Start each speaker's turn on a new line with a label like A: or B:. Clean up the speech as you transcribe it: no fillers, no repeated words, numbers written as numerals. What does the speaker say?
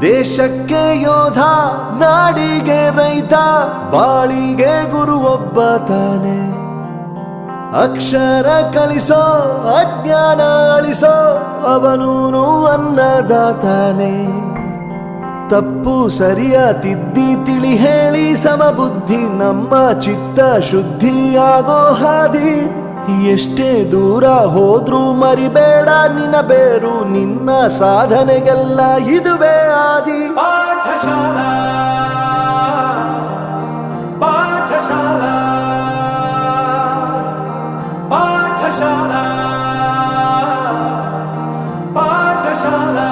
A: ದೇಶಕ್ಕೆ ಯೋಧ, ನಾಡಿಗೆ ರೈತ, ಬಾಳಿಗೆ ಗುರು ಒಬ್ಬ ತಾನೆ. ಅಕ್ಷರ ಕಲಿಸೋ, ಅಜ್ಞಾನ ಅಳಿಸೋ, ಅವನೂನು ಅನ್ನದಾತಾನೆ. ತಪ್ಪು ಸರಿಯ ತಿದ್ದಿ ತಿಳಿ ಹೇಳಿ ಸಮಬುದ್ಧಿ, ನಮ್ಮ ಚಿತ್ತ ಶುದ್ಧಿಯಾಗೋ ಹಾದಿ. ಎಷ್ಟೇ ದೂರ ಹೋದ್ರೂ ಮರಿಬೇಡ ನಿನ್ನ ಬೇರು, ನಿನ್ನ ಸಾಧನೆಗೆಲ್ಲ ಇದುವೇ ಆದಿ.
B: ಪಾಠಶಾಲಾ ಪಾಠಶಾಲಾ ಪಾಠಶಾಲಾ ಪಾಠಶಾಲಾ